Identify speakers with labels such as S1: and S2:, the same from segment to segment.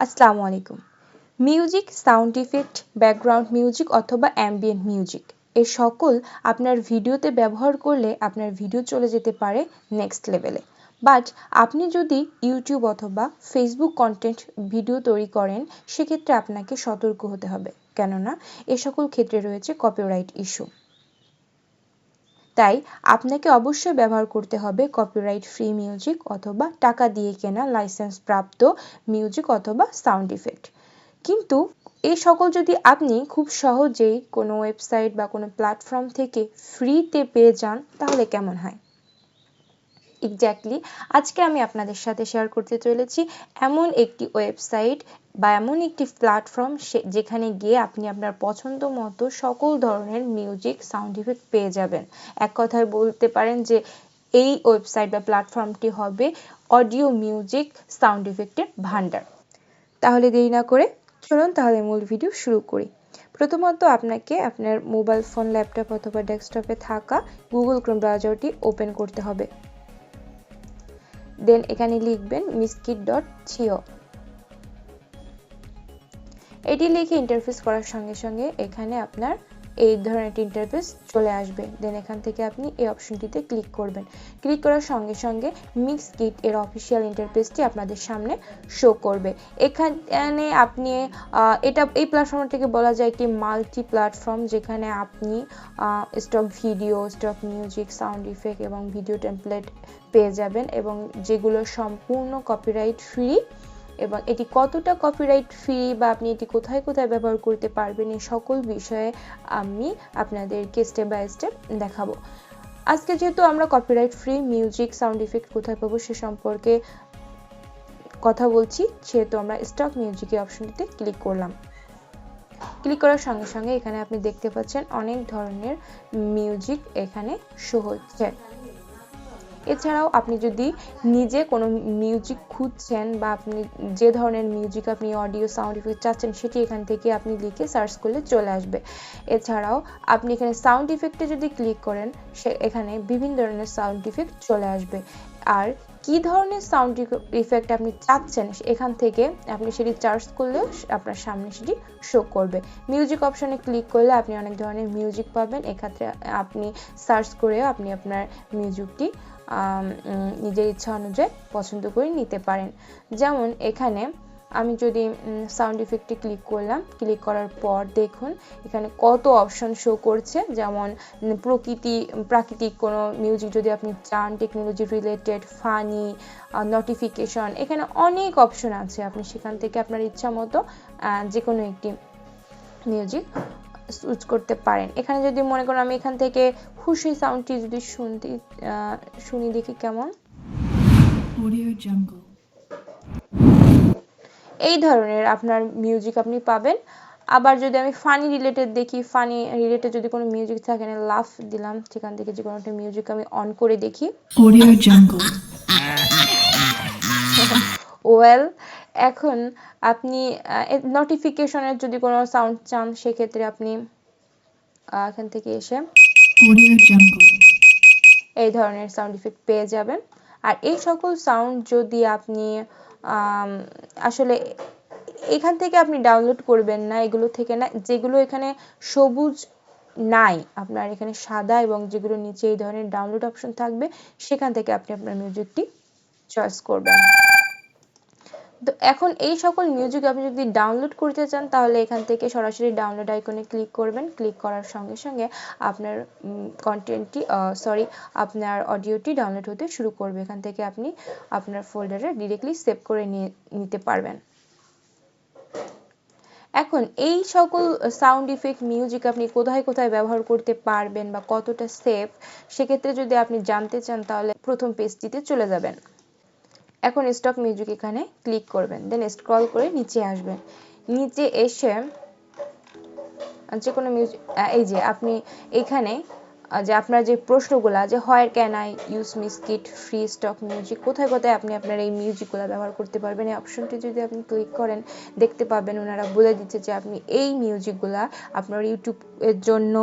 S1: আসসালামু আলাইকুম। Music, sound effect, background music অথবা অ্যাম্বিয়েন্ট মিউজিক এ সকল আপনার ভিডিওতে ব্যবহার করলে আপনার ভিডিও চলে যেতে পারে নেক্সট লেভেলে। বাট আপনি যদি ইউটিউব অথবা ফেসবুক কন্টেন্ট ভিডিও তৈরি করেন সেক্ষেত্রে আপনাকে সতর্ক হতে হবে, কেননা এ সকল ক্ষেত্রে রয়েছে কপিরাইট ইস্যু। তাই আপনাকে অবশ্যই ব্যবহার করতে হবে কপিরাইট ফ্রি মিউজিক অথবা টাকা দিয়ে কেনা লাইসেন্স প্রাপ্ত মিউজিক অথবা সাউন্ড ইফেক্ট। কিন্তু এই সকল যদি আপনি খুব সহজেই কোনো ওয়েবসাইট বা কোনো প্ল্যাটফর্ম থেকে ফ্রিতে পেয়ে যান তাহলে কেমন হয়? এক্স্যাক্টলি আজকে আমি আপনাদের সাথে শেয়ার করতে চলেছি এমন একটি ওয়েবসাইট বা এমন একটি প্ল্যাটফর্ম যেখানে গিয়ে আপনি আপনার পছন্দ মতো সকল ধরনের মিউজিক সাউন্ড ইফেক্ট পেয়ে যাবেন। এক কথায় বলতে পারেন যে এই ওয়েবসাইট বা প্ল্যাটফর্মটি হবে অডিও মিউজিক সাউন্ড ইফেক্টের ভান্ডার। তাহলে দেরি না করে চলুন তাহলে মূল ভিডিও শুরু করি। প্রথমত আপনাকে আপনার মোবাইল ফোন, ল্যাপটপ অথবা ডেস্কটপে থাকা গুগল ক্রোম ব্রাউজারটি ওপেন করতে হবে। দেন এখানে লিখবেন miskit.co। এটি লিখে ইন্টারফেস করার সঙ্গে সঙ্গে এখানে আপনার এই ধরনের একটি ইন্টারফেস চলে আসবে। দেন এখান থেকে আপনি এই অপশনটিতে ক্লিক করবেন। ক্লিক করার সঙ্গে সঙ্গে মিক্সকিট এর অফিসিয়াল ইন্টারফেসটি আপনাদের সামনে শো করবে। এখানে আপনি এই প্ল্যাটফর্মটাকে বলা যায় একটি মাল্টি প্ল্যাটফর্ম, যেখানে আপনি stock video, stock music, sound effect এবং ভিডিও টেমপ্লেট পেয়ে যাবেন, এবং যেগুলো সম্পূর্ণ কপিরাইট ফ্রি। এবং এটি কতটা কপিরাইট ফ্রি বা আপনি এটি কোথায় কোথায় ব্যবহার করতে পারবেন এই সকল বিষয়ে আমি আপনাদেরকে স্টেপ বাই স্টেপ দেখাবো। আজকে যেহেতু আমরা copyright free music sound effect কোথায় পাবো সে সম্পর্কে কথা বলছি, সেহেতু আমরা স্টক মিউজিকের অপশনটিতে ক্লিক করলাম। ক্লিক করার সঙ্গে সঙ্গে এখানে আপনি দেখতে পাচ্ছেন অনেক ধরনের মিউজিক এখানে শো হচ্ছে। এছাড়াও আপনি যদি নিজে কোনো মিউজিক খুঁজছেন বা আপনি যে ধরনের মিউজিক আপনি অডিও সাউন্ড ইফেক্ট চাচ্ছেন সেটি এখান থেকে আপনি লিখে সার্চ করলে চলে আসবে। এছাড়াও আপনি এখানে সাউন্ড ইফেক্টে যদি ক্লিক করেন এখানে বিভিন্ন ধরনের সাউন্ড ইফেক্ট চলে আসবে। আর কি ধরনের সাউন্ড ইফেক্ট আপনি চাচ্ছেন এখান থেকে আপনি সেটি সার্চ করলেও আপনার সামনে সেটি শো করবে। মিউজিক অপশনে ক্লিক করলে আপনি অনেক ধরনের মিউজিক পাবেন। এক্ষেত্রে আপনি সার্চ করে আপনি আপনার মিউজিকটি নিজের ইচ্ছা অনুযায়ী পছন্দ করে নিতে পারেন। যেমন এখানে আমি যদি সাউন্ড ইফেক্টে ক্লিক করলাম, ক্লিক করার পর দেখুন এখানে কত অপশন শো করছে। যেমন প্রাকৃতিক কোনো মিউজিক যদি আপনি চান, টেকনোলজি রিলেটেড, ফানি, নোটিফিকেশন, এখানে অনেক অপশন আছে। আপনি সেখান থেকে আপনার ইচ্ছা মতো যে কোনো একটি মিউজিক চুজ করতে পারেন। এখানে যদি মনে করেন আমি এখান থেকে খুশি সাউন্ডটি যদি শুনি দেখি কেমন। এই ধরনের আপনার মিউজিক আপনি পাবেন। আবার যদি আমি ফানি রিলেটেড দেখি, ফানি রিলেটেড যদি কোনো মিউজিক থাকে, লাফ দিলাম, সেখান থেকে যে কোনো একটা মিউজিক আমি অন করে দেখি। ওয়েল, এখন আপনি নোটিফিকেশনের যদি কোনো সাউন্ড চান সেক্ষেত্রে আপনি এখান থেকে এসে এই ধরনের সাউন্ড ইফেক্ট পেয়ে যাবেন। আর এই সকল সাউন্ড যদি আপনি আসলে এখান থেকে আপনি ডাউনলোড করবেন না, এগুলো থেকে না, যেগুলো এখানে সবুজ নাই আপনার এখানে সাদা এবং যেগুলো নিচে এই ধরনের ডাউনলোড অপশন থাকবে সেখান থেকে আপনি আপনার মিউজিকটি চয়েস করবেন। তো এখন এই সকল মিউজিক আপনি যদি ডাউনলোড করতে চান তাহলে এখান থেকে সরাসরি ডাউনলোড আইকনে ক্লিক করবেন। ক্লিক করার সঙ্গে সঙ্গে আপনার আপনার অডিওটি ডাউনলোড হতে শুরু করবে। এখান থেকে আপনি আপনার ফোল্ডারে ডিরেক্টলি সেভ করে নিতে পারবেন। এখন এই সকল সাউন্ড ইফেক্ট মিউজিক আপনি কোথায় কোথায় ব্যবহার করতে পারবেন বা কতটা সেফ, সেক্ষেত্রে যদি আপনি জানতে চান তাহলে প্রথম পেজটিতে চলে যাবেন। এখন স্টক মিউজিক এখানে ক্লিক করবেন, দেন স্ক্রল করে নিচে আসবেন। নিচে এসে যে কোনো মিউজিক, এই যে আপনি এখানে যে আপনার যে প্রশ্নগুলা যে where can I use music free stock music, কোথায় কোথায় আপনি আপনার এই মিউজিকগুলো ব্যবহার করতে পারবেন, এই অপশনটি যদি আপনি ক্লিক করেন দেখতে পাবেন ওনারা বলে দিচ্ছে যে আপনি এই মিউজিকগুলা আপনার ইউটিউবের জন্য,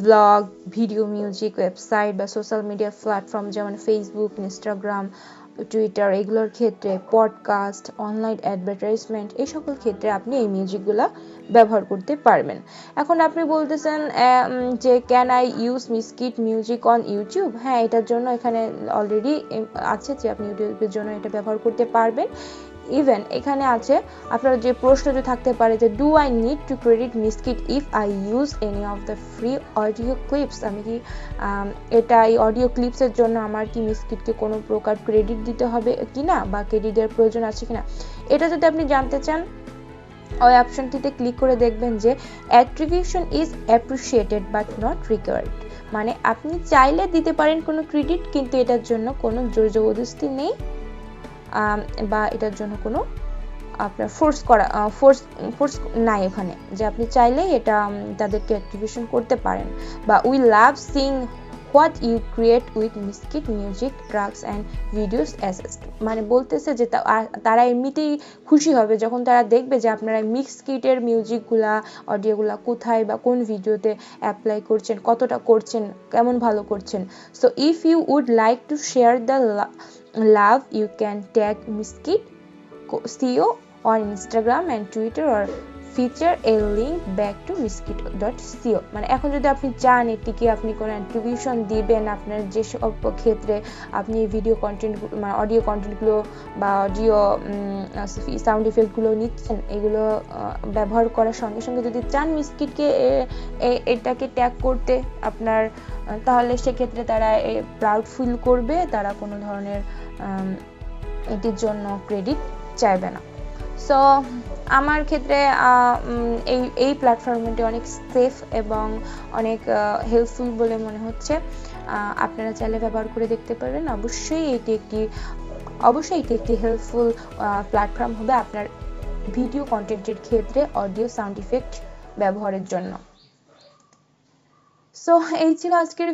S1: ব্লগ, ভিডিও মিউজিক, ওয়েবসাইট বা সোশ্যাল মিডিয়া প্ল্যাটফর্ম যেমন ফেসবুক, ইনস্টাগ্রাম, টুইটার এগুলোর ক্ষেত্রে, পডকাস্ট, অনলাইন অ্যাডভার্টাইজমেন্ট, এই সকল ক্ষেত্রে আপনি এই মিউজিকগুলো ব্যবহার করতে পারবেন। এখন আপনি বলতেছেন যে can I use Mixkit music on YouTube? হ্যাঁ, এটার জন্য এখানে অলরেডি আছে যে আপনি ইউটিউবের জন্য এটা ব্যবহার করতে পারবেন। ইভেন এখানে আছে আপনার যে প্রশ্নটি থাকতে পারে যে do I need to credit Mixkit if I use any of the free audio clips? আমি কি এটা এই অডিও ক্লিপসের জন্য আমার কি মিসকিটকে কোনো প্রকার ক্রেডিট দিতে হবে কিনা বা ক্রেডিটের প্রয়োজন আছে কিনা? এটা যদি আপনি জানতে চান, ওই অপশনটিতে ক্লিক করে দেখবেন যে attribution is appreciated but not required. মানে আপনি চাইলে দিতে পারেন কোনো ক্রেডিট, কিন্তু এটার জন্য কোনো জোর জবরদস্তি নেই বা এটার জন্য কোনো আপনার ফোর্স নাই ওখানে, যে আপনি চাইলেই এটা তাদেরকে অ্যাক্টিভেশন করতে পারেন। বা we love seeing what you create with Mixkit music tracks and videos assets. মানে বলতেছে যে তারা এমনিতেই খুশি হবে যখন তারা দেখবে যে আপনারা মিক্সকিটের মিউজিকগুলা, অডিওগুলা কোথায় বা কোন ভিডিওতে অ্যাপ্লাই করছেন, কতটা করছেন, কেমন ভালো করছেন। So if you would like to share the love you can tag Mixkit CEO on Instagram and Twitter or feature a link back to miskit.co। মানে এখন যদি আপনি চান এটিকে আপনি কোনো অ্যাট্রিবিউশন দিবেন আপনার যে সব ক্ষেত্রে আপনি ভিডিও কন্টেন্ট মানে অডিও কন্টেন্টগুলো বা অডিও সাউন্ড ইফেক্টগুলো নিচ্ছেন, এগুলো ব্যবহার করার সঙ্গে সঙ্গে যদি চান মিসকিটকে এটাকে ট্যাগ করতে আপনার, তাহলে সেক্ষেত্রে তারা প্রাউড ফিল করবে, তারা কোনো ধরনের এটির জন্য ক্রেডিট চাইবে না। সো আমার ক্ষেত্রে এই প্ল্যাটফর্মটি অনেক সেফ এবং অনেক হেল্পফুল বলে মনে হচ্ছে। আপনারা চাইলে ব্যবহার করে দেখতে পারেন। অবশ্যই এটি একটি হেল্পফুল প্ল্যাটফর্ম হবে আপনার ভিডিও কন্টেন্টের ক্ষেত্রে অডিও সাউন্ড ইফেক্ট ব্যবহারের জন্য। সো এই ছিল আজকের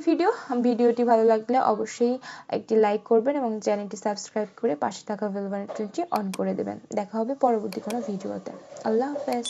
S1: ভিডিওটি ভালো লাগলে অবশ্যই একটি লাইক করবেন এবং চ্যানেলটি সাবস্ক্রাইব করে পাশে থাকা বেল বাটনটি অন করে দেবেন। দেখা হবে পরবর্তী কোনো ভিডিওতে। আল্লাহ হাফেজ।